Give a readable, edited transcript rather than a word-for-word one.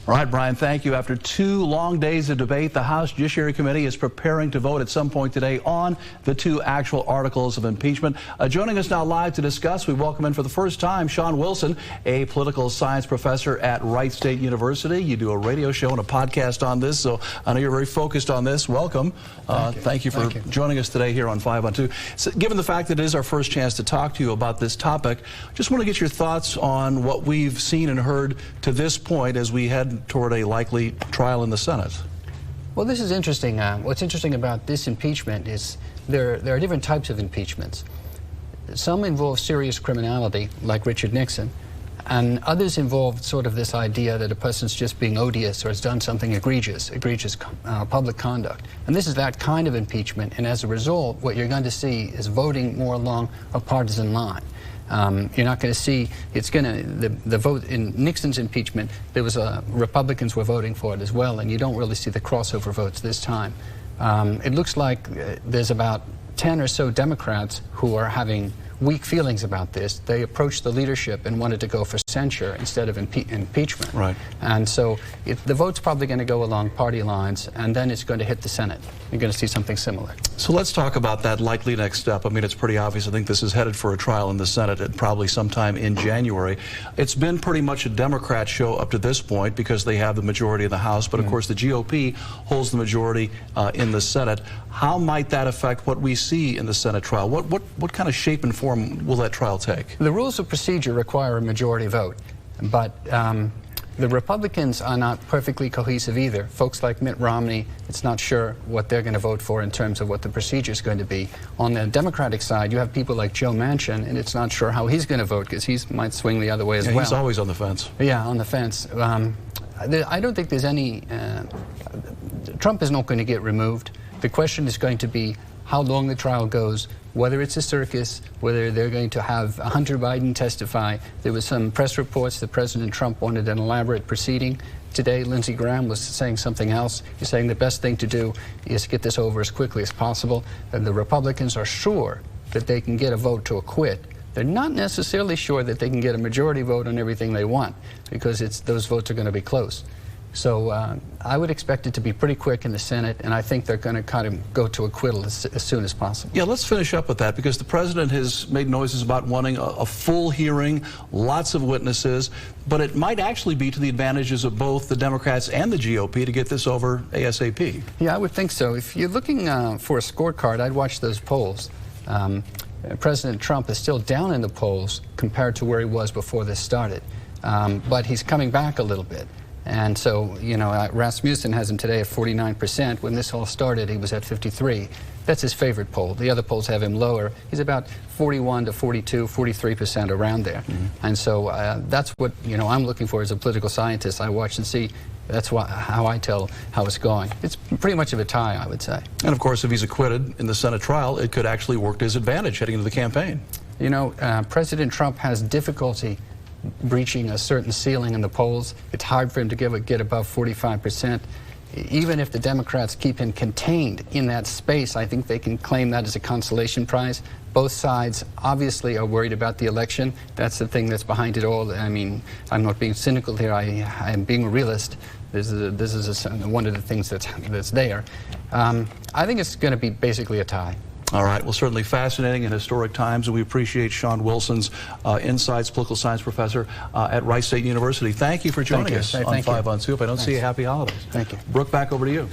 All right, Brian, thank you. After 2 long days of debate, the House Judiciary Committee is preparing to vote at some point today on the 2 actual articles of impeachment. Joining us now live to discuss, we welcome in for the first time Shawn Wilson, a political science professor at Wright State University. You do a radio show and a podcast on this, so I know you're very focused on this. Welcome. Thank you for joining us today here on 5 on 2. So, given the fact that it is our first chance to talk to you about this topic, just want to get your thoughts on what we've seen and heard to this point as we head toward a likely trial in the Senate. Well, this is interesting. What's interesting about this impeachment is there are different types of impeachments. Some involve serious criminality, like Richard Nixon, and others involve sort of this idea that a person's just being odious or has done something egregious public conduct. And this is that kind of impeachment, and as a result, what you're going to see is voting more along a partisan line. You're not going to see, it's going to, the vote in Nixon's impeachment, there was Republicans were voting for it as well, and you don't really see the crossover votes this time. It looks like there's about 10 or so Democrats who are having weak feelings about this. They approached the leadership and wanted to go for censure instead of impeachment. Right. And so the vote's probably going to go along party lines, and then it's going to hit the Senate. You're going to see something similar. So let's talk about that likely next step. I mean, it's pretty obvious. I think this is headed for a trial in the Senate at probably sometime in January. It's been pretty much a Democrat show up to this point because they have the majority in the House, but of course the GOP holds the majority in the Senate. How might that affect what we see in the Senate trial? What kind of shape and form will that trial take? The rules of procedure require a majority vote, but the Republicans are not perfectly cohesive either. Folks like Mitt Romney, it's not sure what they're going to vote for in terms of what the procedure is going to be. On the Democratic side, you have people like Joe Manchin, and it's not sure how he's going to vote because he might swing the other way as well. He's always on the fence. Yeah, on the fence. I don't think there's any... Trump is not going to get removed. The question is going to be how long the trial goes, whether it's a circus, whether they're going to have Hunter Biden testify. There was some press reports that President Trump wanted an elaborate proceeding. Today, Lindsey Graham was saying something else. He's saying the best thing to do is get this over as quickly as possible. And the Republicans are sure that they can get a vote to acquit. They're not necessarily sure that they can get a majority vote on everything they want, because those votes are going to be close. So I would expect it to be pretty quick in the Senate, and I think they're going to kind of go to acquittal as soon as possible. Yeah, let's finish up with that, because the president has made noises about wanting a full hearing, lots of witnesses, but it might actually be to the advantages of both the Democrats and the GOP to get this over ASAP. Yeah, I would think so. If you're looking for a scorecard, I'd watch those polls. President Trump is still down in the polls compared to where he was before this started, but he's coming back a little bit. And so, you know, Rasmussen has him today at 49%. When this all started, he was at 53. That's his favorite poll. The other polls have him lower. He's about 41 to 42, 43% around there. And so that's what, you know, I'm looking for as a political scientist. I watch and see. That's how I tell how it's going. It's pretty much of a tie, I would say. And of course, if he's acquitted in the Senate trial, it could actually work to his advantage heading into the campaign. You know, President Trump has difficulty breaching a certain ceiling in the polls. It's hard for him to get above 45%. Even if the Democrats keep him contained in that space, I think they can claim that as a consolation prize. Both sides obviously are worried about the election. That's the thing that's behind it all. I mean, I'm not being cynical here. I am being a realist. This is one of the things that's there. I think it's going to be basically a tie. All right. Well, certainly fascinating and historic times, and we appreciate Shawn Wilson's insights, political science professor at Wright State University. Thank you for joining us on 5 on 2. If I don't see you, happy holidays. Thank you. Brooke, back over to you.